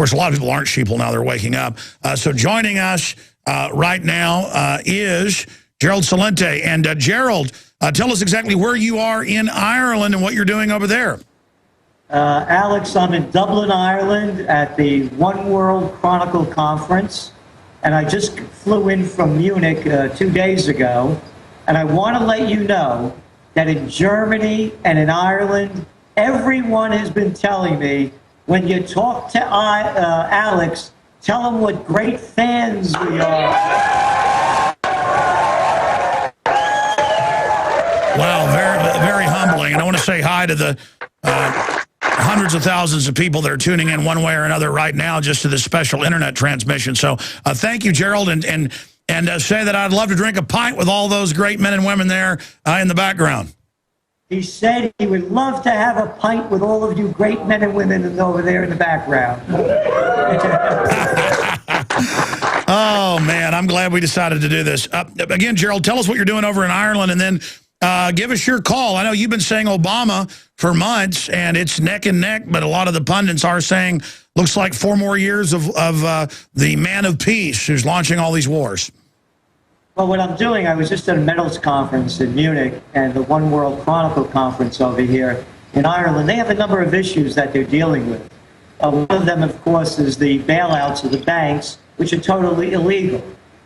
course, a lot of people aren't sheeple now. They're waking up. So joining us right now is Gerald Celente. And Gerald, tell us exactly where you are in Ireland and what you're doing over there. Alex, I'm in Dublin, Ireland at the One World Chronicle Conference. And I just flew in from Munich 2 days ago. And I want to let you know that in Germany and in Ireland, everyone has been telling me, when you talk to Alex, tell him what great fans we are. Wow, very, very humbling. And I want to say hi to the hundreds of thousands of people that are tuning in one way or another right now just to this special internet transmission. So thank you, Gerald, and say that I'd love to drink a pint with all those great men and women there in the background. He said he would love to have a pint with all of you great men and women over there in the background. Oh, man, I'm glad we decided to do this. Again, Gerald, tell us what you're doing over in Ireland, and then give us your call. I know you've been saying Obama for months, and it's neck and neck, but a lot of the pundits are saying, looks like 4 more years of the man of peace who's launching all these wars. Well, what I'm doing, I was just at a metals conference in Munich and the One World Chronicle conference over here in Ireland. They have a number of issues that they're dealing with. One of them, of course, is the bailouts of the banks, which are totally illegal.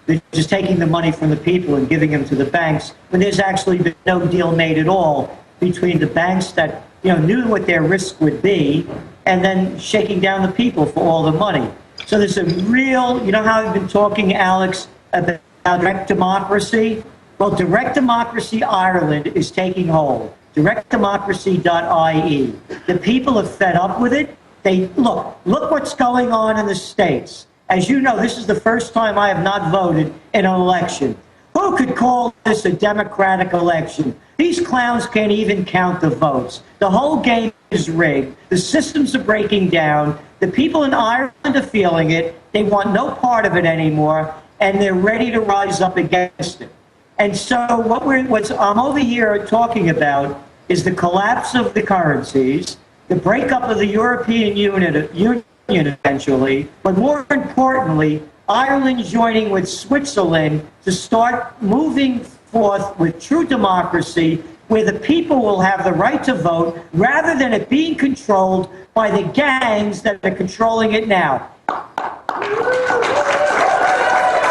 They're just taking the money from the people and giving them to the banks when there's actually been no deal made at all between the banks that knew what their risk would be and then shaking down the people for all the money. So there's a real, you know how I've been talking, Alex, about direct democracy? Well, Direct Democracy Ireland is taking hold. DirectDemocracy.ie. The people are fed up with it. They look what's going on in the States. As you know, this is the first time I have not voted in an election. Who could call this a democratic election? These clowns can't even count the votes. The whole game is rigged. The systems are breaking down. The people in Ireland are feeling it. They want no part of it anymore, and they're ready to rise up against it. And so what I'm over here talking about is the collapse of the currencies, the breakup of the European Union eventually, but more importantly, Ireland joining with Switzerland to start moving forth with true democracy, where the people will have the right to vote rather than it being controlled by the gangs that are controlling it now.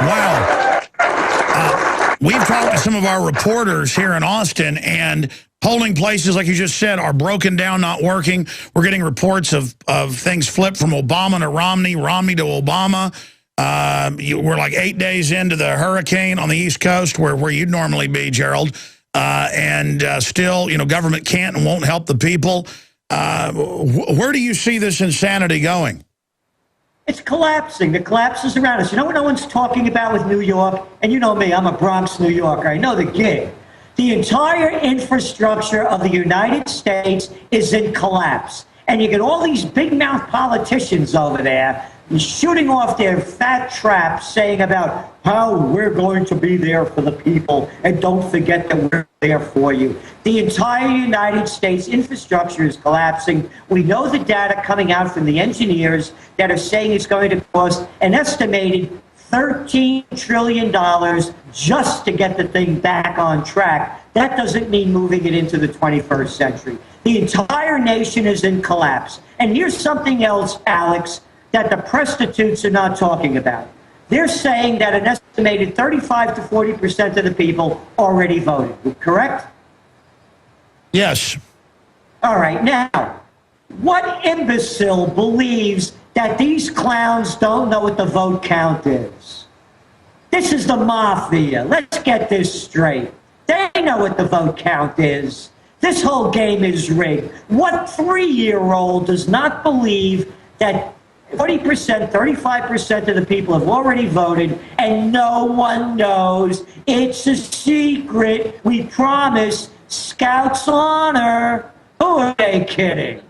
Wow. We've talked to some of our reporters here in Austin, and polling places, like you just said, are broken down, not working. We're getting reports of things flipped from Obama to Romney, Romney to Obama. We're like 8 days into the hurricane on the East Coast where you'd normally be, Gerald. And still, government can't and won't help the people. Where do you see this insanity going? It's collapsing. The collapse is around us. You know what no one's talking about with New York? And you know me, I'm a Bronx, New Yorker. I know the gig. The entire infrastructure of the United States is in collapse. And you get all these big-mouth politicians over there shooting off their fat traps saying about how we're going to be there for the people and don't forget that we're there for you. The entire United States infrastructure is collapsing. We know the data coming out from the engineers that are saying it's going to cost an estimated $13 trillion just to get the thing back on track. That doesn't mean moving it into the 21st century. The entire nation is in collapse. And here's something else, Alex, that the prostitutes are not talking about. They're saying that an estimated 35 to 40% of the people already voted, correct? Yes. All right, now, what imbecile believes that these clowns don't know what the vote count is? This is the mafia. Let's get this straight. They know what the vote count is. This whole game is rigged. What 3-year-old does not believe that 40%, 35% of the people have already voted, and no one knows? It's a secret. We promise. Scouts honor. Who are they kidding?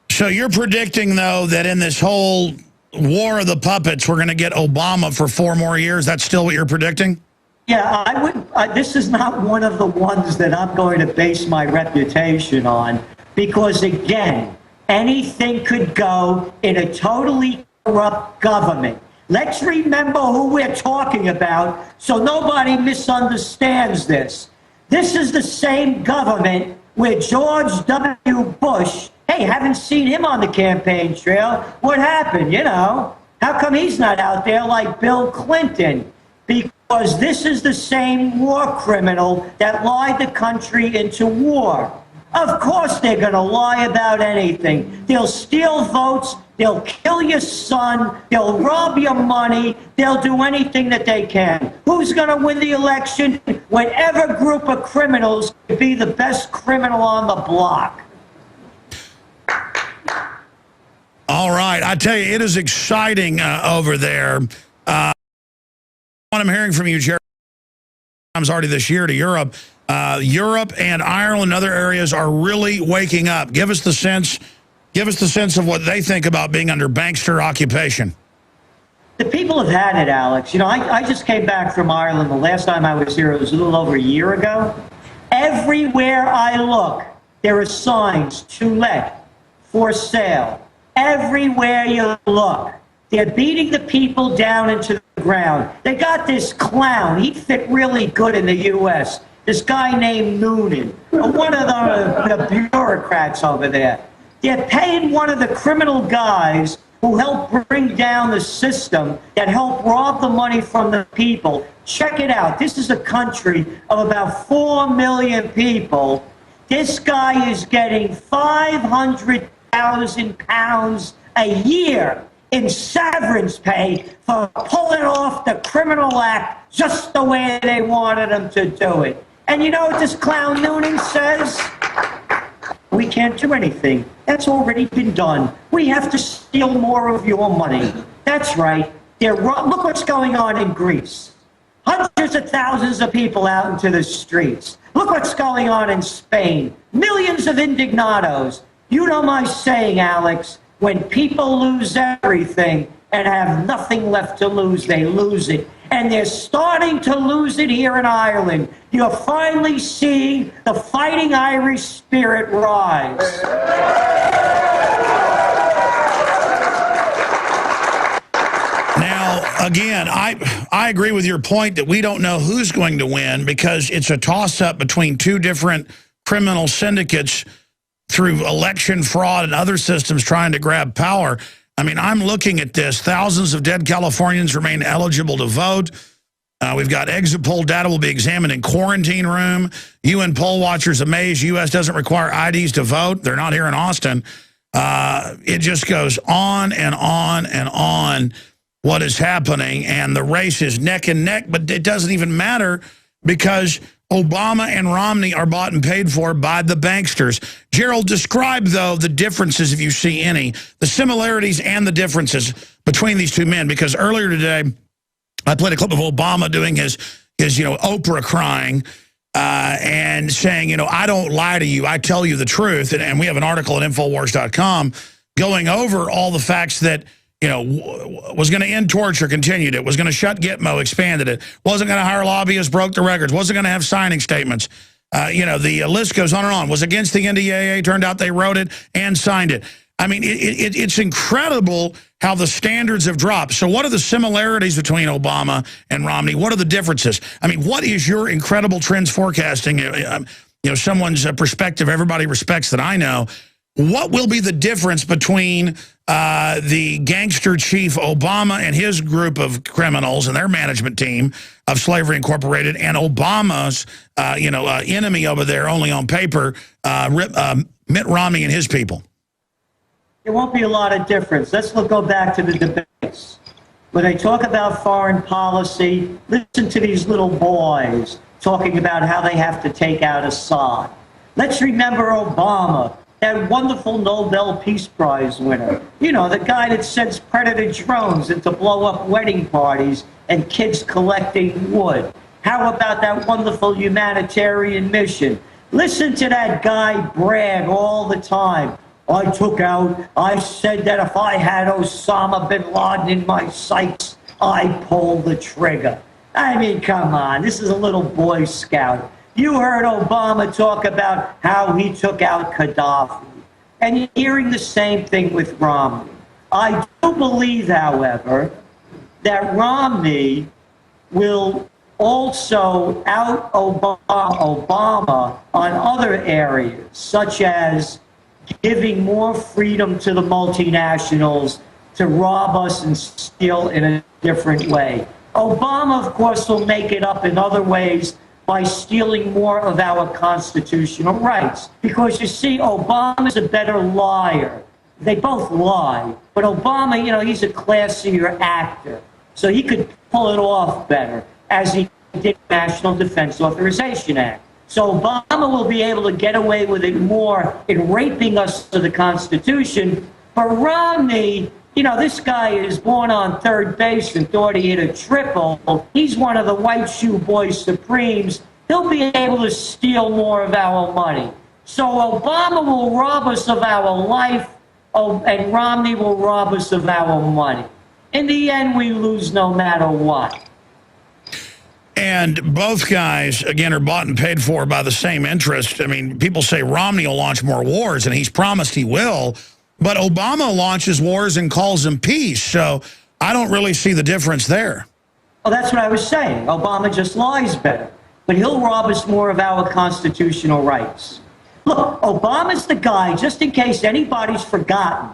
So you're predicting, though, that in this whole war of the puppets, we're going to get Obama for 4 more years? That's still what you're predicting? Yeah, I would. This is not one of the ones that I'm going to base my reputation on, because, again, anything could go in a totally corrupt government. Let's remember who we're talking about so nobody misunderstands this. This is the same government where George W. Bush, hey, haven't seen him on the campaign trail. What happened, you know? How come he's not out there like Bill Clinton? Because this is the same war criminal that lied the country into war. Of course they're going to lie about anything. They'll steal votes. They'll kill your son. They'll rob your money. They'll do anything that they can. Who's going to win the election? Whatever group of criminals could be the best criminal on the block. All right. I tell you, it is exciting over there. What I'm hearing from you, Gerald, times already this year to Europe. Europe and Ireland and other areas are really waking up. Give us the sense of what they think about being under bankster occupation. The people have had it, Alex. You know, I just came back from Ireland. The last time I was here, it was a little over a year ago. Everywhere I look, there are signs to let, for sale. Everywhere you look. They're beating the people down into the ground. They got this clown. He fit really good in the U.S., this guy named Noonan, one of the bureaucrats over there. They're paying one of the criminal guys who helped bring down the system that helped rob the money from the people. Check it out. This is a country of about 4 million people. This guy is getting £500,000 a year in severance pay for pulling off the criminal act just the way they wanted him to do it. And you know what this clown Noonan says? We can't do anything. That's already been done. We have to steal more of your money. That's right. Look what's going on in Greece. Hundreds of thousands of people out into the streets. Look what's going on in Spain. Millions of indignados. You know my saying, Alex, when people lose everything and have nothing left to lose, they lose it. And they're starting to lose it here in Ireland. You're finally seeing the fighting Irish spirit rise. Now, again, I agree with your point that we don't know who's going to win because it's a toss-up between two different criminal syndicates through election fraud and other systems trying to grab power. I mean, I'm looking at this. Thousands of dead Californians remain eligible to vote. We've got exit poll data will be examined in quarantine room. UN poll watchers amazed U.S. doesn't require IDs to vote. They're not here in Austin. It just goes on and on and on what is happening. And the race is neck and neck, but it doesn't even matter because Obama and Romney are bought and paid for by the banksters. Gerald, describe, though, the differences, if you see any, the similarities and the differences between these two men. Because earlier today, I played a clip of Obama doing his Oprah crying and saying, I don't lie to you. I tell you the truth. And we have an article at Infowars.com going over all the facts that, was going to end torture, continued it, was going to shut Gitmo, expanded it, wasn't going to hire lobbyists, broke the records, wasn't going to have signing statements. The list goes on and on. Was against the NDAA, turned out they wrote it and signed it. I mean, it's incredible how the standards have dropped. So what are the similarities between Obama and Romney? What are the differences? I mean, what is your incredible trends forecasting? Someone's perspective everybody respects that I know. What will be the difference between the gangster chief Obama and his group of criminals and their management team of Slavery Incorporated and Obama's, enemy over there only on paper, Mitt Romney and his people? There won't be a lot of difference. Let's go back to the debates. When they talk about foreign policy, listen to these little boys talking about how they have to take out Assad. Let's remember Obama, that wonderful Nobel Peace Prize winner. The guy that sends predator drones in to blow up wedding parties and kids collecting wood. How about that wonderful humanitarian mission? Listen to that guy brag all the time. I said that if I had Osama bin Laden in my sights, I'd pull the trigger. I mean, come on, this is a little Boy Scout. You heard Obama talk about how he took out Gaddafi. And you're hearing the same thing with Romney. I do believe, however, that Romney will also out Obama on other areas, such as giving more freedom to the multinationals to rob us and steal in a different way. Obama, of course, will make it up in other ways by stealing more of our constitutional rights. Because, you see, Obama's a better liar. They both lie. But Obama, you know, he's a classier actor. So he could pull it off better, as he did the National Defense Authorization Act. So Obama will be able to get away with it more in raping us to the Constitution. But Romney, you know, this guy is born on third base and thought he hit a triple. He's one of the white shoe boys supremes. He'll be able to steal more of our money. So Obama will rob us of our life, and Romney will rob us of our money. In the end, we lose no matter what. And both guys, again, are bought and paid for by the same interest. I mean, people say Romney will launch more wars, and he's promised he will. But Obama launches wars and calls them peace. So I don't really see the difference there. Well, that's what I was saying. Obama just lies better. But he'll rob us more of our constitutional rights. Look, Obama's the guy, just in case anybody's forgotten.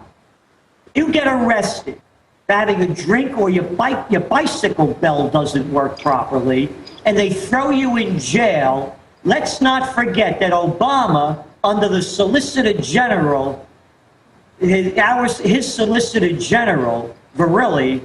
You get arrested for having a drink or your bicycle bell doesn't work properly, and they throw you in jail. Let's not forget that Obama, under the Solicitor General, his Solicitor General, Verrilli,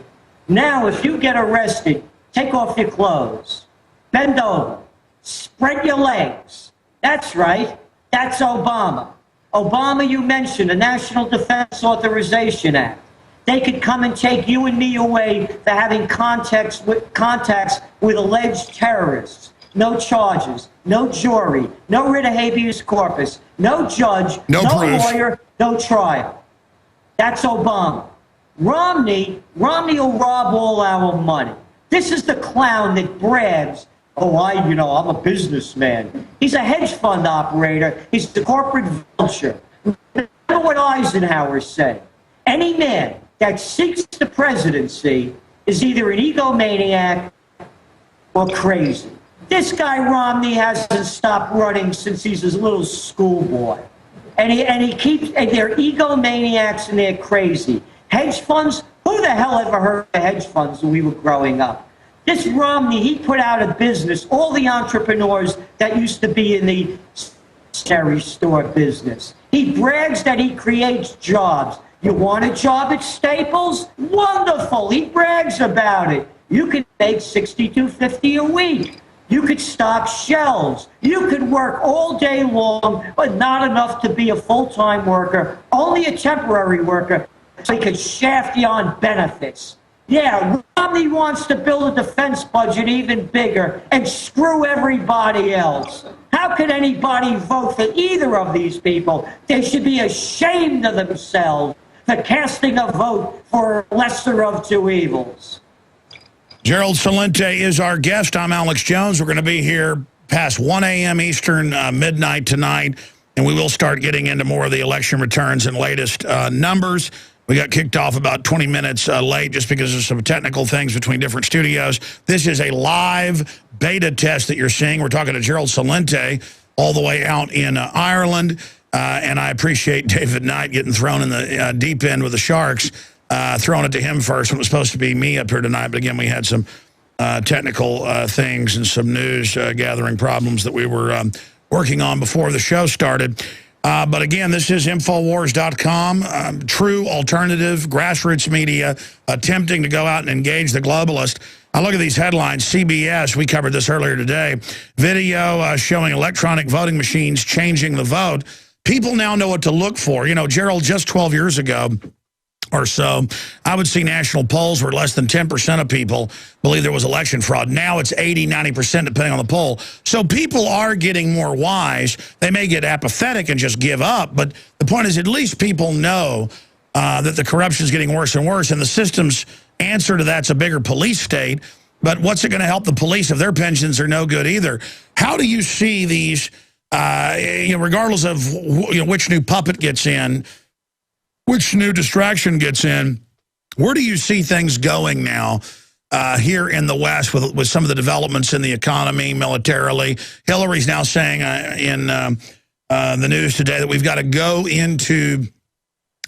now if you get arrested, take off your clothes, bend over, spread your legs. That's right. That's Obama. Obama, you mentioned, the National Defense Authorization Act. They could come and take you and me away for having contacts with alleged terrorists. No charges, no jury, no writ of habeas corpus, no judge, no lawyer, no trial. That's Obama. Romney will rob all our money. This is the clown that brags, oh, I'm a businessman. He's a hedge fund operator. He's the corporate vulture. Remember what Eisenhower said. Any man that seeks the presidency is either an egomaniac or crazy. This guy Romney hasn't stopped running since he's a little schoolboy. And they're egomaniacs and they're crazy. Hedge funds, who the hell ever heard of hedge funds when we were growing up? This Romney, he put out of business all the entrepreneurs that used to be in the stationery store business. He brags that he creates jobs. You want a job at Staples? Wonderful. He brags about it. You could make $62.50 a week. You could stock shelves. You could work all day long, but not enough to be a full-time worker, only a temporary worker, so he could shaft you on benefits. Yeah, Romney wants to build a defense budget even bigger and screw everybody else. How could anybody vote for either of these people? They should be ashamed of themselves for casting a vote for lesser of two evils. Gerald Celente is our guest. I'm Alex Jones. We're going to be here past 1 a.m. Eastern, midnight tonight, and we will start getting into more of the election returns and latest numbers. We got kicked off about 20 minutes late just because of some technical things between different studios. This is a live beta test that you're seeing. We're talking to Gerald Celente all the way out in Ireland, and I appreciate David Knight getting thrown in the deep end with the Sharks. Throwing it to him first when it was supposed to be me up here tonight. But again, we had some technical things and some news gathering problems that we were working on before the show started. But again, this is Infowars.com, true alternative grassroots media attempting to go out and engage the globalist. I look at these headlines. CBS, we covered this earlier today, video showing electronic voting machines changing the vote. People now know what to look for. You know, Gerald, just 12 years ago or so, I would see national polls where less than 10% of people believe there was election fraud. Now it's 80, 90% depending on the poll. So people are getting more wise. They may get apathetic and just give up, but the point is at least people know that the corruption is getting worse and worse, and the system's answer to that's a bigger police state. But what's it going to help the police if their pensions are no good either? How do you see these regardless of which new puppet gets in, which new distraction gets in, where do you see things going now here in the West with some of the developments in the economy, militarily? Hillary's now saying in the news today that we've got to go into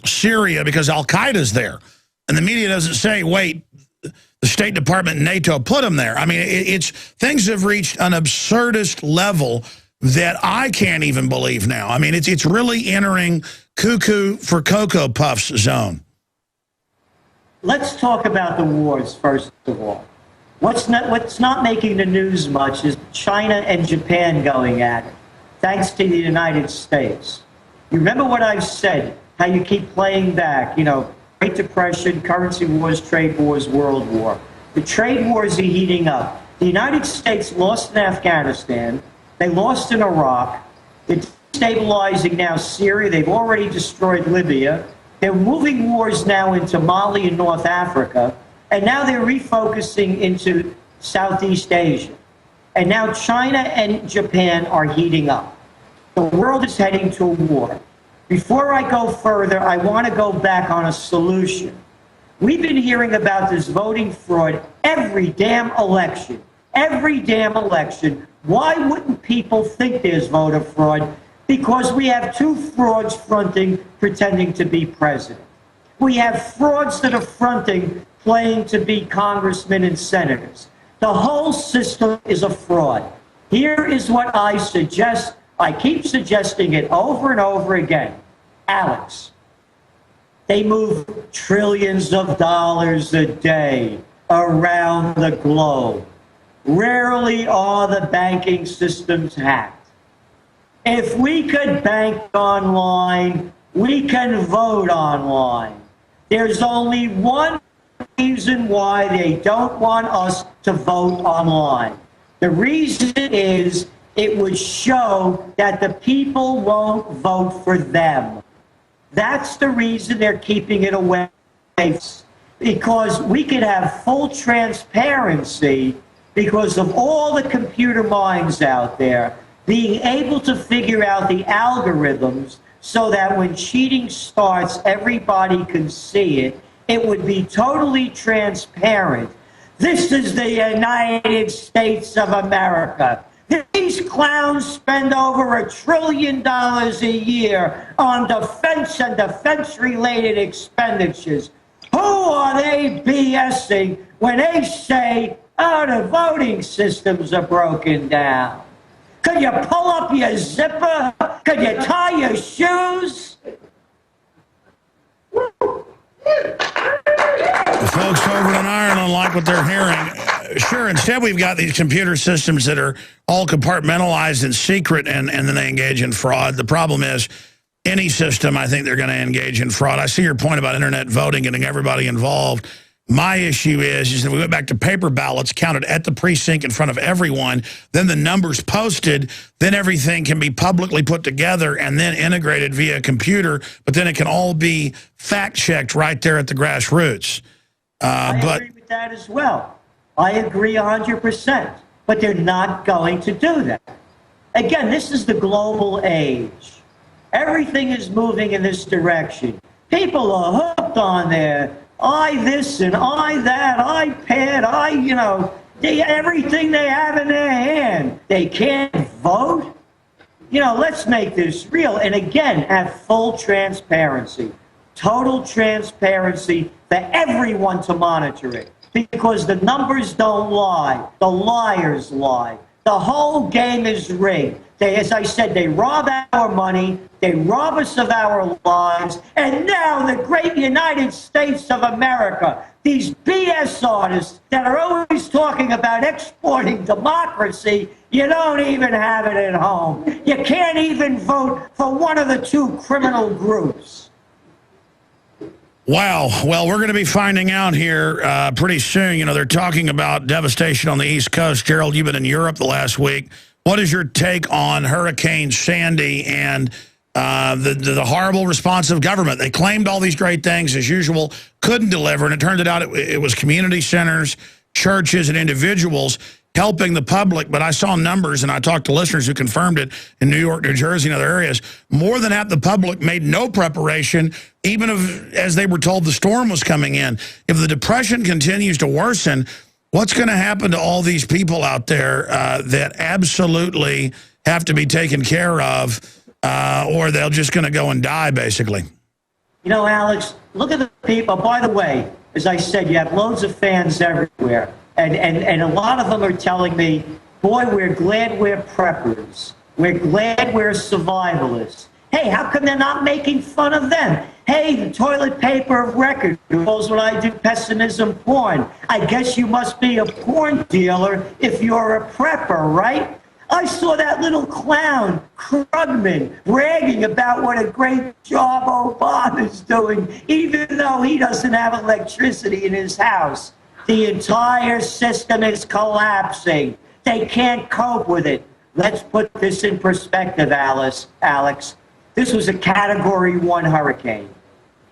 Syria because Al-Qaeda's there. And the media doesn't say, wait, the State Department and NATO put them there. I mean, things have reached an absurdist level that I can't even believe now. I mean, it's really entering cuckoo for Cocoa Puffs zone. Let's talk about the wars, first of all. What's not making the news much is China and Japan going at it, thanks to the United States. You remember what I've said, how you keep playing back, Great Depression, currency wars, trade wars, World War. The trade wars are heating up. The United States lost in Afghanistan. They lost in Iraq. They're destabilizing now Syria. They've already destroyed Libya. They're moving wars now into Mali and North Africa. And now they're refocusing into Southeast Asia. And now China and Japan are heating up. The world is heading to a war. Before I go further, I want to go back on a solution. We've been hearing about this voting fraud every damn election. Every damn election. Why wouldn't people think there's voter fraud? Because we have two frauds fronting, pretending to be president. We have frauds that are fronting, playing to be congressmen and senators. The whole system is a fraud. Here is what I suggest. I keep suggesting it over and over again. Alex, they move trillions of dollars a day around the globe. Rarely are the banking systems hacked. If we could bank online, we can vote online. There's only one reason why they don't want us to vote online. The reason is it would show that the people won't vote for them. That's the reason they're keeping it away. Because we could have full transparency because of all the computer minds out there being able to figure out the algorithms so that when cheating starts, everybody can see it. It would be totally transparent. This is the United States of America. These clowns spend over $1 trillion a year on defense and defense-related expenditures. Who are they BSing when they say, oh, the voting systems are broken down? Could you pull up your zipper? Could you tie your shoes? The folks over in Ireland like what they're hearing. Sure, instead we've got these computer systems that are all compartmentalized and secret, and then they engage in fraud. The problem is, any system, I think they're going to engage in fraud. I see your point about internet voting, getting everybody involved. My issue is if we went back to paper ballots counted at the precinct in front of everyone, then the numbers posted, then everything can be publicly put together and then integrated via computer, but then it can all be fact-checked right there at the grassroots. I agree with that as well. I agree 100%, but they're not going to do that. Again, this is the global age. Everything is moving in this direction. People are hooked on their this and that, iPad, everything they have in their hand. They can't vote. Let's make this real. And again, have full transparency, total transparency for everyone to monitor it. Because the numbers don't lie. The liars lie. The whole game is rigged. As I said, they rob our money, they rob us of our lives, and now the great United States of America, these BS artists that are always talking about exporting democracy, you don't even have it at home. You can't even vote for one of the two criminal groups. Wow. Well, we're going to be finding out here pretty soon. They're talking about devastation on the East Coast. Gerald, you've been in Europe the last week. What is your take on Hurricane Sandy and the horrible response of government? They claimed all these great things, as usual, couldn't deliver, and it turned out it was community centers, churches, and individuals helping the public, but I saw numbers, and I talked to listeners who confirmed it in New York, New Jersey, and other areas. More than half the public made no preparation, even as they were told the storm was coming in. If the depression continues to worsen, what's going to happen to all these people out there that absolutely have to be taken care of, or they're just going to go and die, basically? You know, Alex, look at the people. By the way, as I said, you have loads of fans everywhere. And a lot of them are telling me, boy, we're glad we're preppers. We're glad we're survivalists. Hey, how come they're not making fun of them? Hey, the toilet paper of record knows what I do, pessimism porn. I guess you must be a porn dealer if you're a prepper, right? I saw that little clown, Krugman, bragging about what a great job Obama's doing, even though he doesn't have electricity in his house. The entire system is collapsing. They can't cope with it. Let's put this in perspective, Alex. This was a Category 1 hurricane.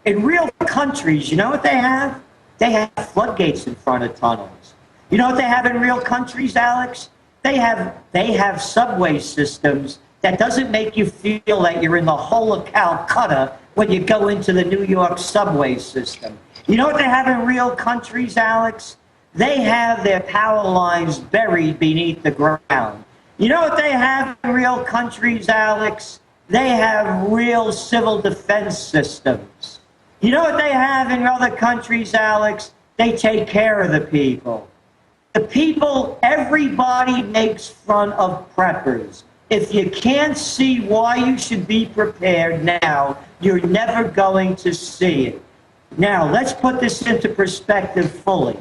In real countries, you know what they have? They have floodgates in front of tunnels. You know what they have in real countries, Alex? They have subway systems that doesn't make you feel that you're in the whole of Calcutta when you go into the New York subway system. You know what they have in real countries, Alex? They have their power lines buried beneath the ground. You know what they have in real countries, Alex? They have real civil defense systems. You know what they have in other countries, Alex? They take care of the people. The people, everybody makes fun of preppers. If you can't see why you should be prepared now, you're never going to see it. Now, let's put this into perspective fully.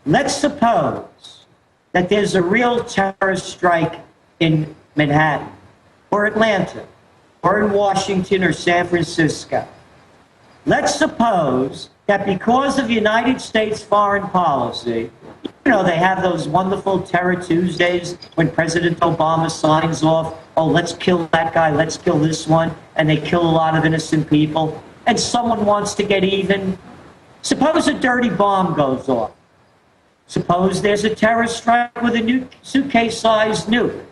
Let's suppose that there's a real terrorist strike in Manhattan, or Atlanta, or in Washington, or San Francisco. Let's suppose that because of United States foreign policy, you know, they have those wonderful Terror Tuesdays when President Obama signs off, oh, let's kill that guy, let's kill this one, and they kill a lot of innocent people, and someone wants to get even. Suppose a dirty bomb goes off. Suppose there's a terror strike with a new suitcase-sized nuke.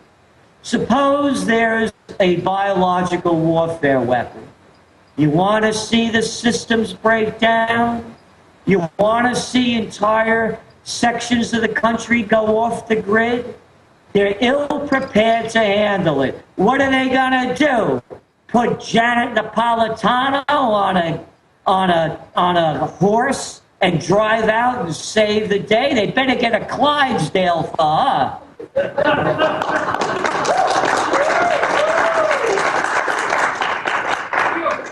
Suppose there's a biological warfare weapon. You want to see the systems break down? You want to see entire sections of the country go off the grid? They're ill-prepared to handle it. What are they going to do? Put Janet Napolitano on a horse and drive out and save the day? They better get a Clydesdale for her.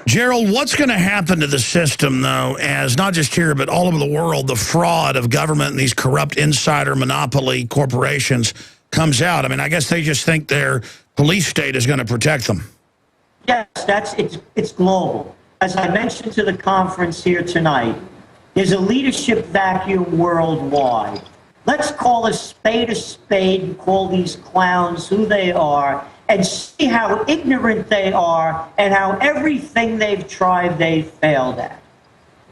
Gerald, what's going to happen to the system, though, as not just here, but all over the world, the fraud of government and these corrupt insider monopoly corporations comes out? I mean, I guess they just think their police state is going to protect them. Yes, it's global. As I mentioned to the conference here tonight, there's a leadership vacuum worldwide. Let's call a spade and call these clowns who they are, and see how ignorant they are and how everything they've tried they've failed at.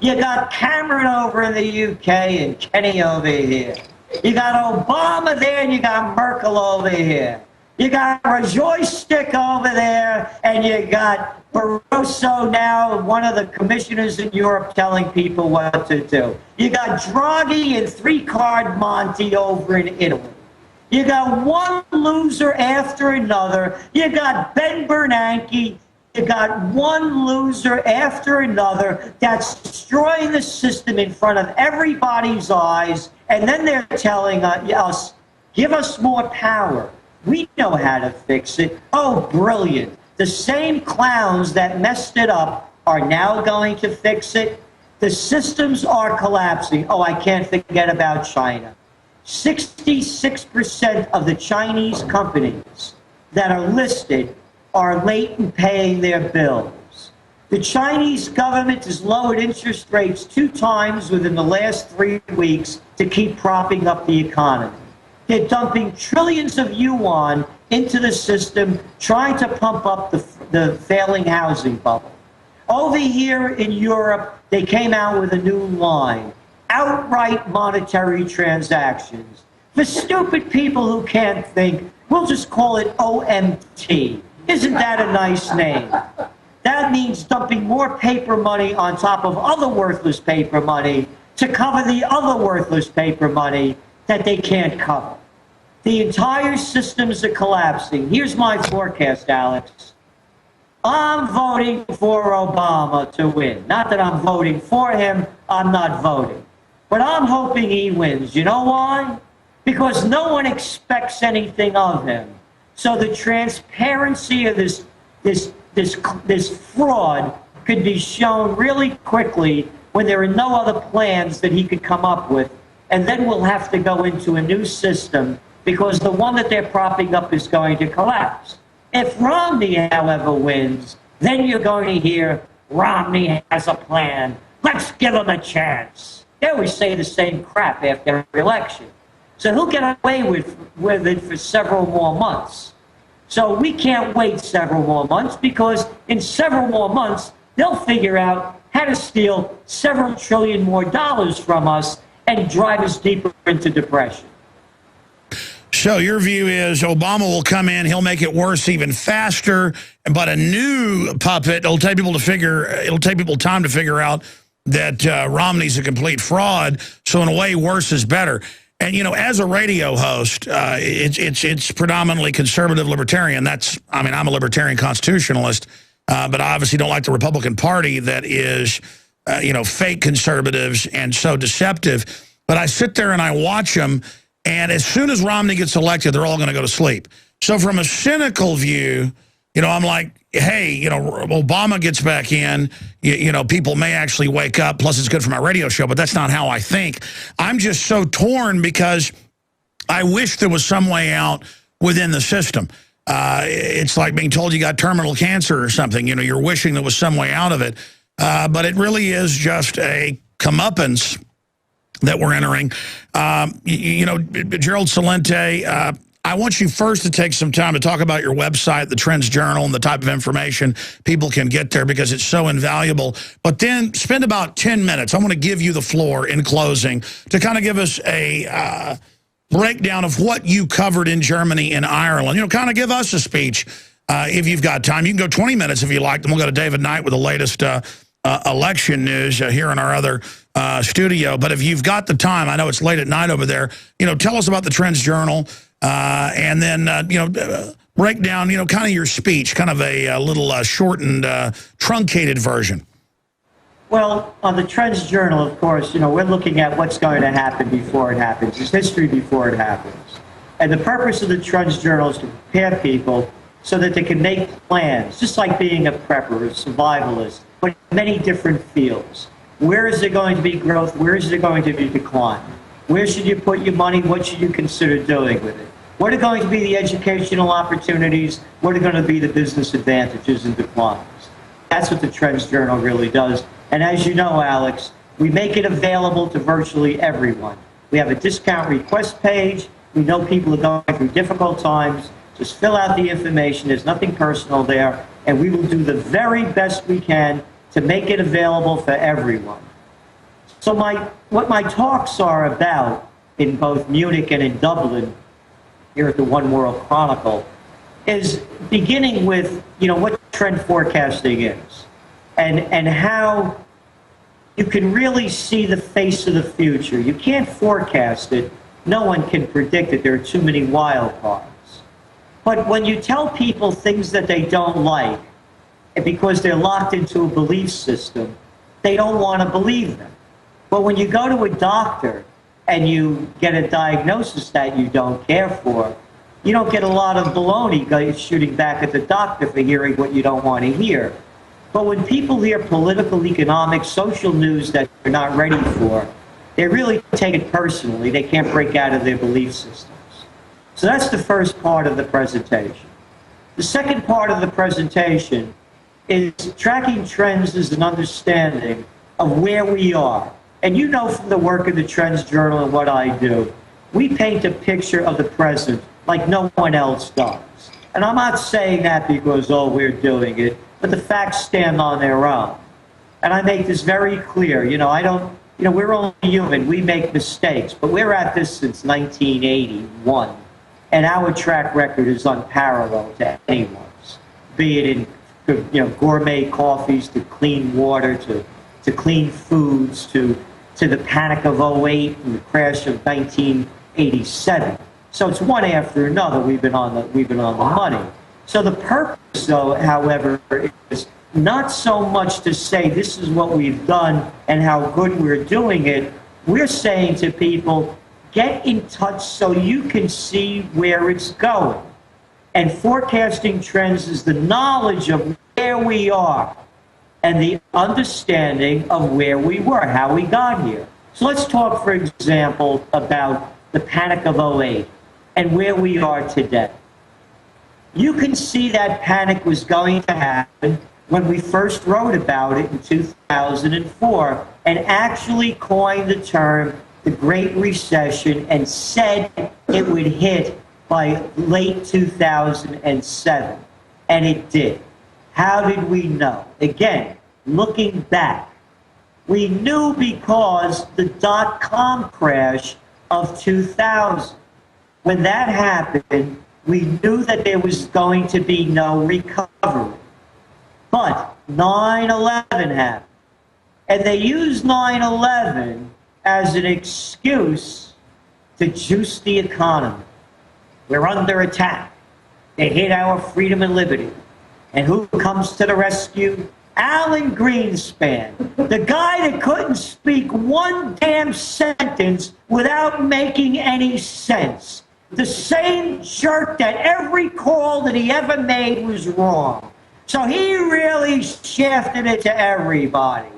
You got Cameron over in the UK and Kenny over here. You got Obama there and you got Merkel over here. You got Rajoy Stick over there and you got Barroso now, one of the commissioners in Europe, telling people what to do. You got Draghi and three-card Monty over in Italy. You got one loser after another. You got Ben Bernanke. You got one loser after another that's destroying the system in front of everybody's eyes. And then they're telling us, give us more power. We know how to fix it. Oh, brilliant. The same clowns that messed it up are now going to fix it. The systems are collapsing. Oh, I can't forget about China. 66% of the Chinese companies that are listed are late in paying their bills. The Chinese government has lowered interest rates 2 times within the last 3 weeks to keep propping up the economy. They're dumping trillions of yuan into the system, trying to pump up the failing housing bubble. Over here in Europe, they came out with a new line. Outright monetary transactions. For stupid people who can't think, we'll just call it OMT. Isn't that a nice name? That means dumping more paper money on top of other worthless paper money to cover the other worthless paper money that they can't cover. The entire systems are collapsing. Here's my forecast, Alex. I'm voting for Obama to win. Not that I'm voting for him, I'm not voting. But I'm hoping he wins. You know why? Because no one expects anything of him. So the transparency of this fraud could be shown really quickly when there are no other plans that he could come up with. And then we'll have to go into a new system because the one that they're propping up is going to collapse. If Romney, however, wins, then you're going to hear Romney has a plan. Let's give him a chance. They always say the same crap after every election. So he'll get away with it for several more months. So we can't wait several more months because in several more months, they'll figure out how to steal several trillion more dollars from us and drive us deeper into depression. So your view is Obama will come in, he'll make it worse even faster, but a new puppet, it'll take people time to figure out that Romney's a complete fraud. So in a way, worse is better. And, you know, as a radio host, it's predominantly conservative libertarian. I'm a libertarian constitutionalist, but I obviously don't like the Republican Party that is, fake conservatives and so deceptive. But I sit there and I watch them, and as soon as Romney gets elected, they're all going to go to sleep. So from a cynical view, I'm like, hey, Obama gets back in, people may actually wake up, plus it's good for my radio show, but that's not how I think. I'm just so torn because I wish there was some way out within the system. It's like being told you got terminal cancer or something, you're wishing there was some way out of it. But it really is just a comeuppance that we're entering. Gerald Celente, I want you first to take some time to talk about your website, the TrendsJournal, and the type of information people can get there because it's so invaluable. But then spend about 10 minutes. I want to give you the floor in closing to kind of give us a breakdown of what you covered in Germany and Ireland. Kind of give us a speech if you've got time. You can go 20 minutes if you like. Then we'll go to David Knight with the latest election news here in our other studio. But if you've got the time, I know it's late at night over there, tell us about the TrendsJournal. And then, break down, kind of your speech, kind of a little shortened, truncated version. Well, on the TrendsJournal, of course, we're looking at what's going to happen before it happens. It's history before it happens. And the purpose of the TrendsJournal is to prepare people so that they can make plans, just like being a prepper, a survivalist, but in many different fields. Where is there going to be growth? Where is there going to be decline? Where should you put your money? What should you consider doing with it? What are going to be the educational opportunities? What are going to be the business advantages and declines? That's what the TrendsJournal really does. And as you know, Alex, we make it available to virtually everyone. We have a discount request page. We know people are going through difficult times. Just fill out the information. There's nothing personal there. And we will do the very best we can to make it available for everyone. So what my talks are about in both Munich and in Dublin, here at the One World Chronicle, is beginning with, what trend forecasting is and how you can really see the face of the future. You can't forecast it. No one can predict it. There are too many wild cards. But when you tell people things that they don't like, and because they're locked into a belief system, they don't want to believe them. But when you go to a doctor and you get a diagnosis that you don't care for, you don't get a lot of baloney shooting back at the doctor for hearing what you don't want to hear. But when people hear political, economic, social news that they're not ready for, they really take it personally. They can't break out of their belief systems. So that's the first part of the presentation. The second part of the presentation is tracking trends as an understanding of where we are. And from the work of the TrendsJournal and what I do, we paint a picture of the present like no one else does. And I'm not saying that because, we're doing it, but the facts stand on their own. And I make this very clear. I don't You know, we're only human. We make mistakes, but we're at this since 1981, and our track record is unparalleled to anyone's, be it in, you know, gourmet coffees, to clean water, to clean foods, to the panic of '08 and the crash of 1987. So it's one after another. We've been on the money. So the purpose, though, however, is not so much to say this is what we've done and how good we're doing it. We're saying to people, get in touch so you can see where it's going. And forecasting trends is the knowledge of where we are and the understanding of where we were, how we got here. So let's talk, for example, about the panic of '08 and where we are today. You can see that panic was going to happen when we first wrote about it in 2004 and actually coined the term the Great Recession and said it would hit by late 2007. And it did. How did we know? Again, looking back, we knew because the dot-com crash of 2000, when that happened, we knew that there was going to be no recovery. But 9/11 happened. And they used 9/11 as an excuse to juice the economy. We're under attack. They hit our freedom and liberty. And who comes to the rescue? Alan Greenspan, the guy that couldn't speak one damn sentence without making any sense. The same jerk that every call that he ever made was wrong. So he really shafted it to everybody.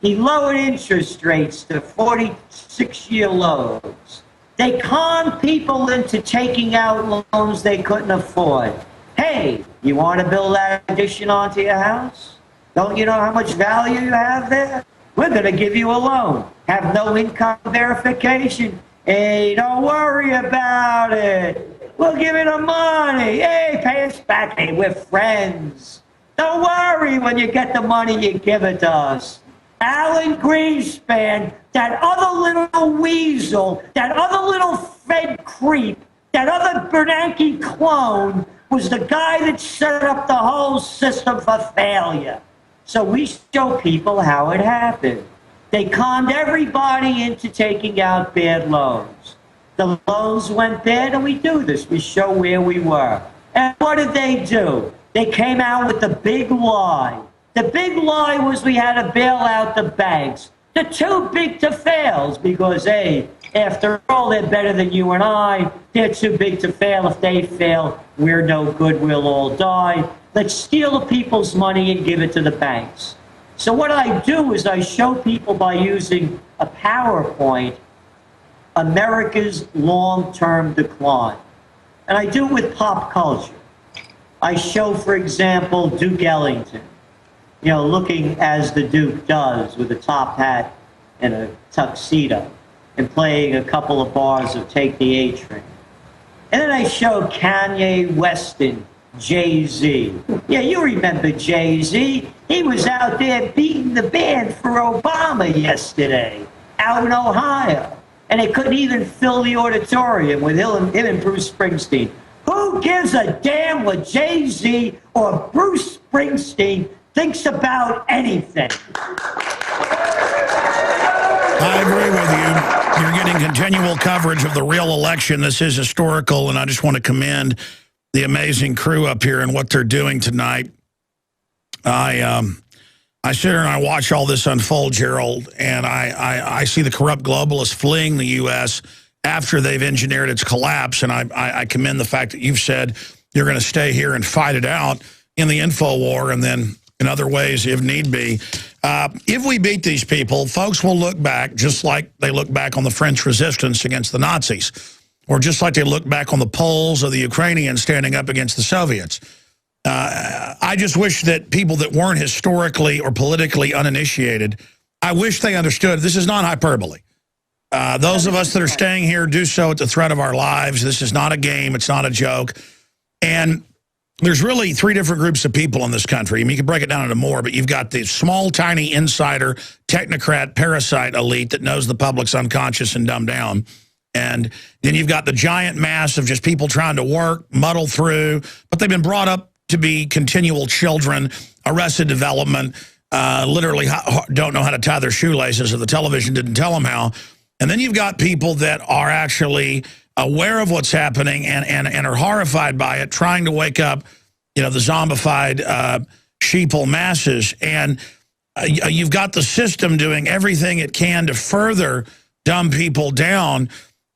He lowered interest rates to 46-year lows. They conned people into taking out loans they couldn't afford. Hey, you want to build that addition onto your house? Don't you know how much value you have there? We're going to give you a loan. Have no income verification. Hey, don't worry about it. We'll give you the money. Hey, pay us back. Hey, we're friends. Don't worry, when you get the money, you give it to us. Alan Greenspan, that other little weasel, that other little Fed creep, that other Bernanke clone, was the guy that set up the whole system for failure. So we show people how it happened. They conned everybody into taking out bad loans. The loans went bad, and we do this. We show where we were. And what did they do? They came out with the big lie. The big lie was we had to bail out the banks. They're too big to fail because, hey, after all, they're better than you and I. They're too big to fail. If they fail, we're no good. We'll all die. Let's steal the people's money and give it to the banks. So what I do is I show people by using a PowerPoint America's long-term decline. And I do it with pop culture. I show, for example, Duke Ellington, you know, looking as the Duke does with a top hat and a tuxedo and playing a couple of bars of Take the A Train. And then I show Kanye West and Jay-Z. Yeah, you remember Jay-Z. He was out there beating the band for Obama yesterday out in Ohio. And they couldn't even fill the auditorium with him and Bruce Springsteen. Who gives a damn what Jay-Z or Bruce Springsteen thinks about anything? I agree with you. You're getting continual coverage of the real election. This is historical, and I just want to commend the amazing crew up here and what they're doing tonight. I sit here and I watch all this unfold, Gerald, and I see the corrupt globalists fleeing the U.S. after they've engineered its collapse, and I commend the fact that you've said you're going to stay here and fight it out in the info war and then in other ways if need be. If we beat these people, folks will look back just like they look back on the French resistance against the Nazis, or just like they look back on the Poles or the Ukrainians standing up against the Soviets. I just wish that people that weren't historically or politically uninitiated, I wish they understood this is not hyperbole. Those of us that are staying here do so at the threat of our lives. This is not a game. It's not a joke. And there's really three different groups of people in this country. I mean, you can break it down into more, but you've got the small, tiny insider, technocrat, parasite elite that knows the public's unconscious and dumbed down. And then you've got the giant mass of just people trying to work, muddle through, but they've been brought up to be continual children, arrested development, literally don't know how to tie their shoelaces, or the television didn't tell them how. And then you've got people that are actually aware of what's happening and are horrified by it, trying to wake up, you know, the zombified sheeple masses. And you've got the system doing everything it can to further dumb people down.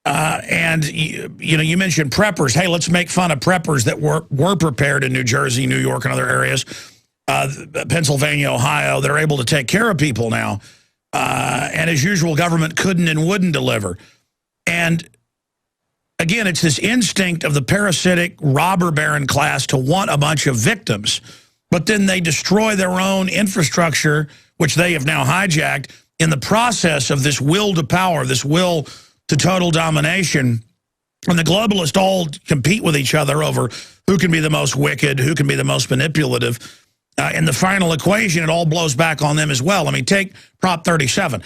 And, you know, you mentioned preppers. Hey, let's make fun of preppers that were prepared in New Jersey, New York, and other areas. Pennsylvania, Ohio, they're able to take care of people now. And as usual, government couldn't and wouldn't deliver. And again, it's this instinct of the parasitic robber baron class to want a bunch of victims, but then they destroy their own infrastructure, which they have now hijacked, in the process of this will to power, this will to total domination. And the globalists all compete with each other over who can be the most wicked, who can be the most manipulative. In the final equation, it all blows back on them as well. I mean, take Prop 37.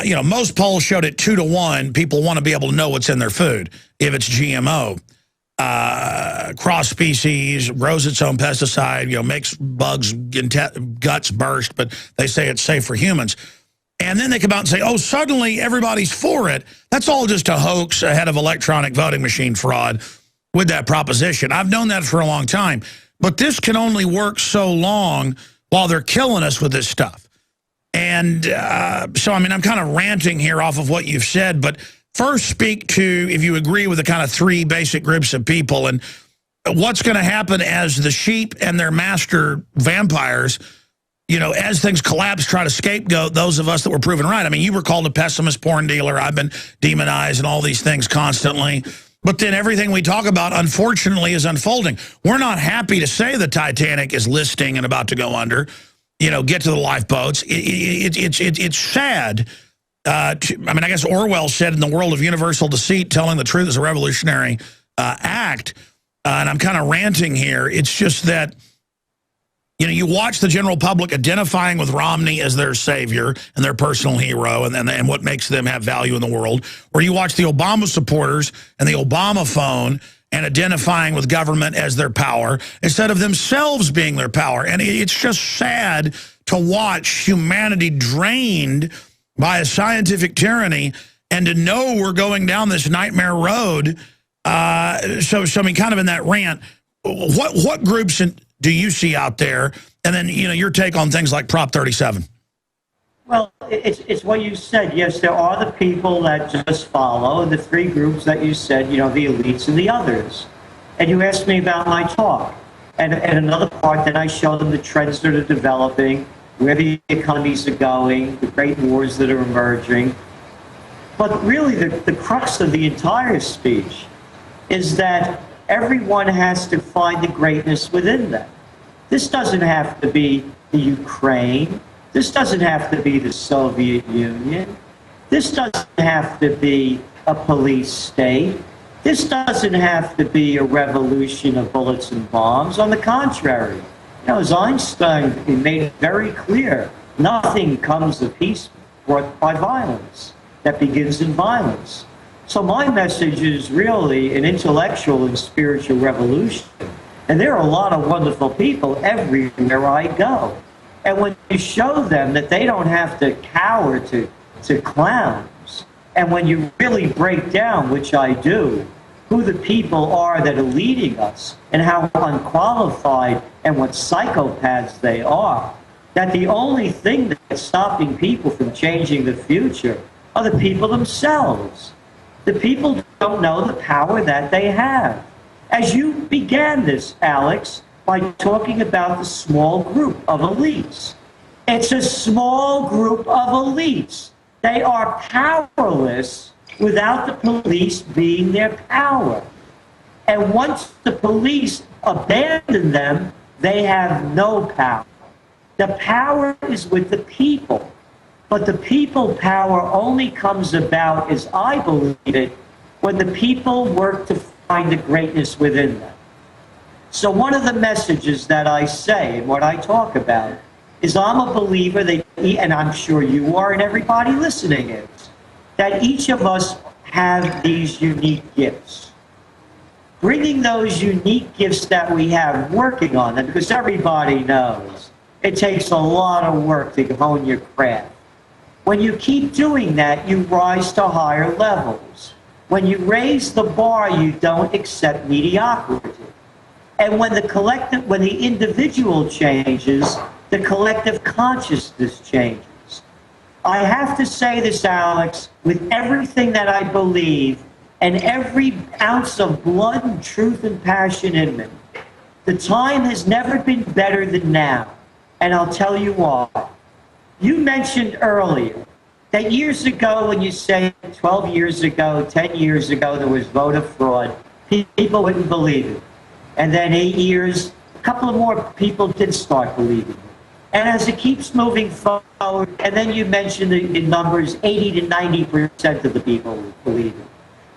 You know, most polls showed it 2-to-1. People want to be able to know what's in their food if it's GMO. Cross species, grows its own pesticide, you know, makes bugs' guts burst, but they say it's safe for humans. And then they come out and say, oh, suddenly everybody's for it. That's all just a hoax ahead of electronic voting machine fraud with that proposition. I've known that for a long time. But this can only work so long while they're killing us with this stuff. And so, I mean, I'm kind of ranting here off of what you've said, but first speak to if you agree with the kind of three basic groups of people and what's going to happen as the sheep and their master vampires, you know, as things collapse, try to scapegoat those of us that were proven right. I mean, you were called a pessimist porn dealer. I've been demonized and all these things constantly. But then everything we talk about, unfortunately, is unfolding. We're not happy to say the Titanic is listing and about to go under. You know, get to the lifeboats. It's sad. I mean, I guess Orwell said in the world of universal deceit, telling the truth is a revolutionary act. And I'm kind of ranting here. It's just that, you know, you watch the general public identifying with Romney as their savior and their personal hero and what makes them have value in the world, or you watch the Obama supporters and the Obama phone and identifying with government as their power instead of themselves being their power. And it's just sad to watch humanity drained by a scientific tyranny and to know we're going down this nightmare road. So I mean, kind of in that rant, what groups do you see out there? And then, you know, your take on things like Prop 37. Well, it's what you said. Yes, there are the people that just follow, the three groups that you said, you know, the elites and the others. And you asked me about my talk. And another part, then I show them the trends that are developing, where the economies are going, the great wars that are emerging. But really, the crux of the entire speech is that everyone has to find the greatness within them. This doesn't have to be the Ukraine. This doesn't have to be the Soviet Union. This doesn't have to be a police state. This doesn't have to be a revolution of bullets and bombs. On the contrary, you know, as Einstein made it very clear, nothing comes of peace brought by violence that begins in violence. So my message is really an intellectual and spiritual revolution. And there are a lot of wonderful people everywhere I go. And when you show them that they don't have to cower to clowns, and when you really break down, which I do, who the people are that are leading us and how unqualified and what psychopaths they are, that the only thing that's stopping people from changing the future are the people themselves. The people don't know the power that they have. As you began this, Alex, by talking about the small group of elites. It's a small group of elites. They are powerless without the police being their power. And once the police abandon them, they have no power. The power is with the people. But the people power only comes about, as I believe it, when the people work to find the greatness within them. So one of the messages that I say and what I talk about is I'm a believer that, and I'm sure you are and everybody listening is, that each of us have these unique gifts. Bringing those unique gifts that we have, working on them, because everybody knows it takes a lot of work to hone your craft. When you keep doing that, you rise to higher levels. When you raise the bar, you don't accept mediocrity. And when the individual changes, the collective consciousness changes. I have to say this, Alex, with everything that I believe and every ounce of blood and truth and passion in me, the time has never been better than now. And I'll tell you why. You mentioned earlier that years ago, when you say 12 years ago, 10 years ago, there was voter fraud, people wouldn't believe it. And then 8 years, a couple of more people did start believing it. And as it keeps moving forward, and then you mentioned the numbers, 80 to 90% of the people believe it.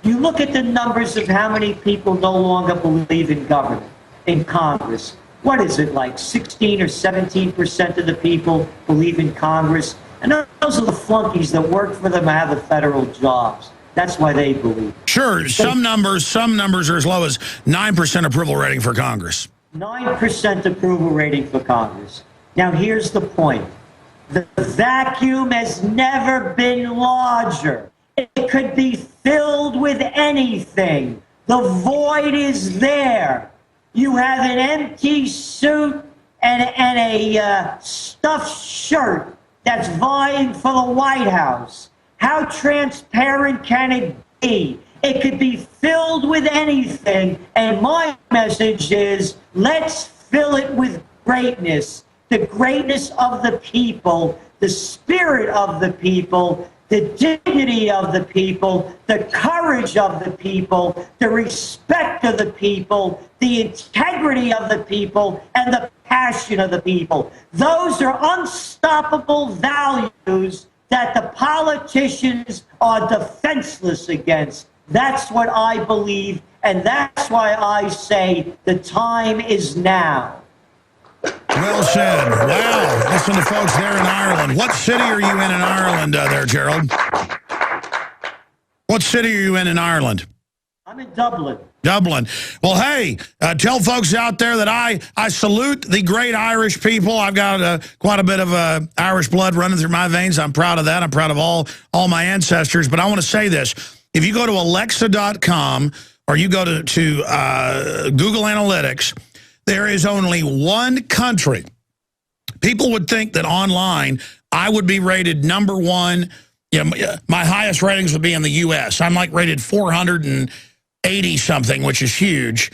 You look at the numbers of how many people no longer believe in government, in Congress. What is it, like 16 or 17% of the people believe in Congress? And those are the flunkies that work for them and have the federal jobs. That's why they believe. Sure, some numbers are as low as 9% approval rating for Congress. 9% approval rating for Congress. Now, here's the point. The vacuum has never been larger. It could be filled with anything. The void is there. You have an empty suit and a stuffed shirt that's vying for the White House. How transparent can it be? It could be filled with anything. And my message is, let's fill it with greatness. The greatness of the people, the spirit of the people, the dignity of the people, the courage of the people, the respect of the people, the integrity of the people, and the passion of the people. Those are unstoppable values that the politicians are defenseless against. That's what I believe, and that's why I say the time is now. Well said. Wow. Listen to folks there in Ireland. What city are you in Ireland there, Gerald? What city are you in Ireland? I'm in Dublin. Dublin. Well, hey, tell folks out there that I salute the great Irish people. I've got quite a bit of Irish blood running through my veins. I'm proud of that. I'm proud of all my ancestors. But I want to say this. If you go to Alexa.com or you go to Google Analytics, there is only one country. People would think that online I would be rated #1. You know, my highest ratings would be in the U.S. I'm like rated 480 something, which is huge,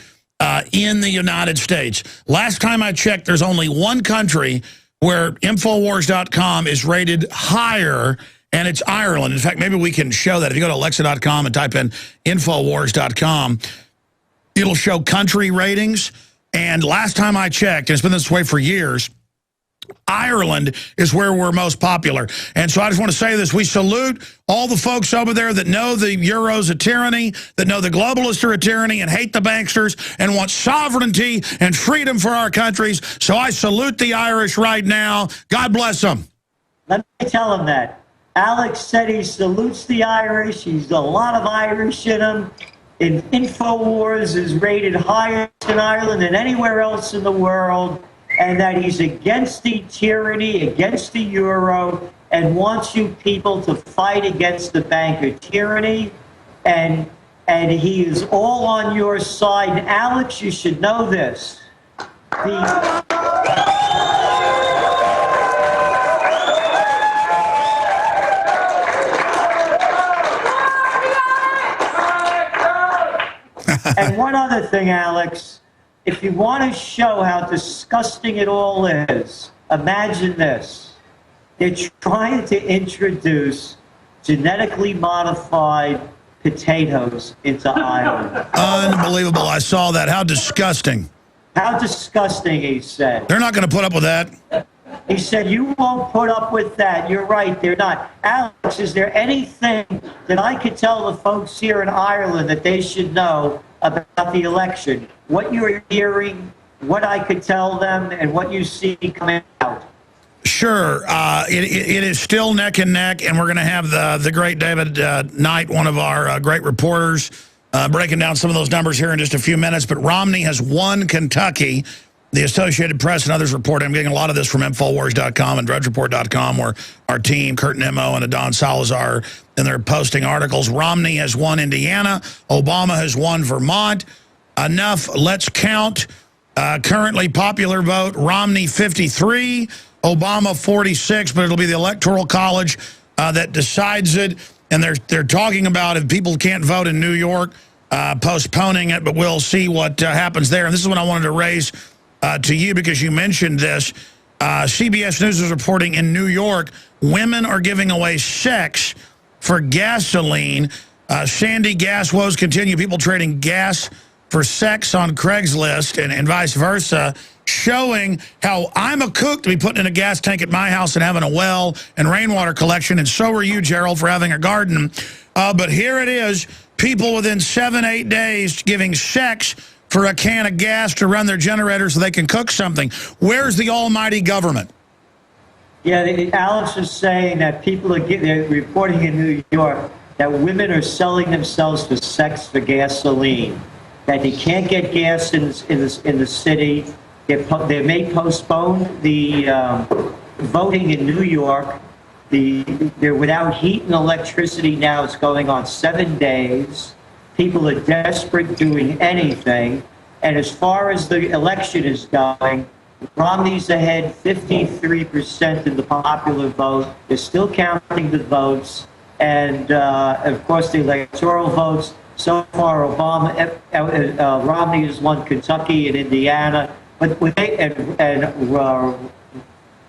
in the United States. Last time I checked, there's only one country where Infowars.com is rated higher, and it's Ireland. In fact, maybe we can show that. If you go to Alexa.com and type in Infowars.com, it'll show country ratings. And last time I checked, and it's been this way for years, Ireland is where we're most popular. And so I just want to say this. We salute all the folks over there that know the euro's a tyranny, that know the globalists are a tyranny and hate the banksters and want sovereignty and freedom for our countries. So I salute the Irish right now. God bless them. Let me tell him that. Alex said he salutes the Irish. He's a lot of Irish in him. Infowars is rated higher in Ireland than anywhere else in the world, and that he's against the tyranny, against the euro, and wants you people to fight against the banker tyranny, and he is all on your side. And Alex, you should know this. And one other thing, Alex, if you want to show how disgusting it all is, imagine this. They're trying to introduce genetically modified potatoes into Ireland. Unbelievable. I saw that. How disgusting. How disgusting, he said. They're not going to put up with that. He said, you won't put up with that. You're right, they're not. Alex, is there anything that I could tell the folks here in Ireland that they should know about the election, what you're hearing, what I could tell them, and what you see coming out? Sure. It is still neck and neck, and we're going to have the great David Knight, one of our great reporters, breaking down some of those numbers here in just a few minutes. But Romney has won Kentucky. The Associated Press and others report. I'm getting a lot of this from Infowars.com and DrudgeReport.com, where our team, Kurt Nimmo and Adon Salazar, and they're posting articles. Romney has won Indiana. Obama has won Vermont. Enough. Let's count. Currently popular vote, Romney 53, Obama 46, but it'll be the Electoral College that decides it. And they're talking about if people can't vote in New York, postponing it, but we'll see what happens there. And this is what I wanted to raise to you, because you mentioned this. CBS News is reporting in New York, women are giving away sex for gasoline. Sandy gas woes continue. People trading gas for sex on Craigslist and vice versa, showing how I'm a cook to be putting in a gas tank at my house and having a well and rainwater collection, and so are you, Gerald, for having a garden. But here it is, people within 7-8 days giving sex for a can of gas to run their generator so they can cook something. Where's the almighty government? Yeah, Alex is saying that people are they're reporting in New York that women are selling themselves for sex for gasoline, that they can't get gas in the city. They may postpone the voting in New York. They're without heat and electricity now. It's going on 7 days. People are desperate, doing anything. And as far as the election is going, Romney's ahead 53% in the popular vote. They're still counting the votes. And, of course, the electoral votes. So far, Romney has won Kentucky and Indiana. But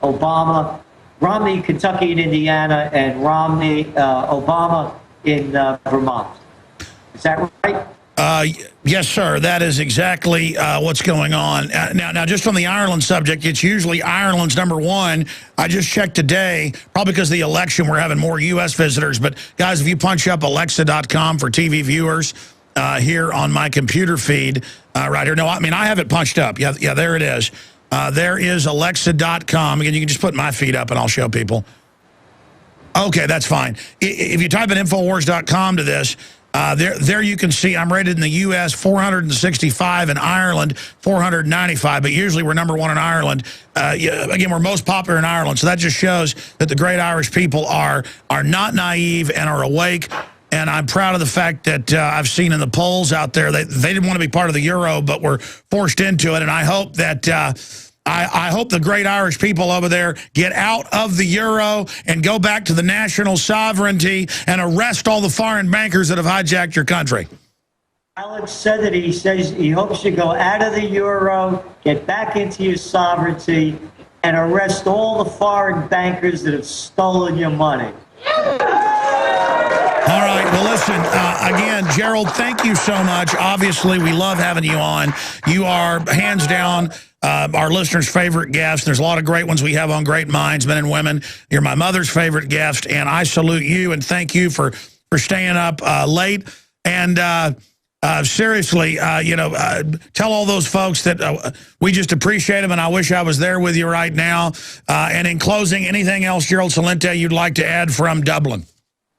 Obama, Romney, Kentucky and Indiana, and Romney, Obama in Vermont. Is that right? Yes, sir. That is exactly what's going on. Now, just on the Ireland subject, it's usually Ireland's #1. I just checked today, probably because of the election, we're having more U.S. visitors. But, guys, if you punch up Alexa.com for TV viewers here on my computer feed right here. No, I mean, I have it punched up. Yeah, there it is. There is Alexa.com. Again, you can just put my feed up and I'll show people. Okay, that's fine. If you type in Infowars.com to this, there you can see I'm rated in the U.S. 465, in Ireland 495, but usually we're #1 in Ireland. Again, we're most popular in Ireland, so that just shows that the great Irish people are not naive and are awake. And I'm proud of the fact that I've seen in the polls out there that they didn't want to be part of the euro, but were forced into it. And I hope that I hope the great Irish people over there get out of the euro and go back to the national sovereignty and arrest all the foreign bankers that have hijacked your country. Alex said that he says he hopes you go out of the euro, get back into your sovereignty, and arrest all the foreign bankers that have stolen your money. All right. Well, listen, again, Gerald, thank you so much. Obviously, we love having you on. You are, hands down, our listeners' favorite guest. There's a lot of great ones we have on Great Minds, men and women. You're my mother's favorite guest, and I salute you and thank you for staying up late. And seriously, tell all those folks that we just appreciate them, and I wish I was there with you right now. And in closing, anything else, Gerald Celente, you'd like to add from Dublin?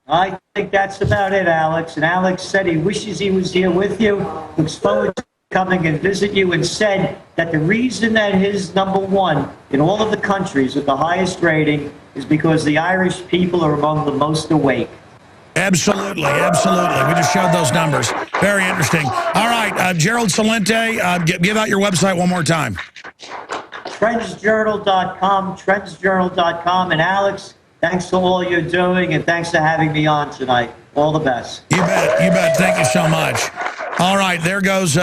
I think that's about it, Alex. And Alex said he wishes he was here with you, looks forward to coming and visit you, and said that the reason that his #1 in all of the countries with the highest rating is because the Irish people are among the most awake. Absolutely, absolutely. We just showed those numbers. Very interesting. All right, Gerald Celente, give out your website one more time. TrendsJournal.com, TrendsJournal.com. And Alex, thanks for all you're doing, and thanks for having me on tonight. All the best. You bet. You bet. Thank you so much. All right, there goes...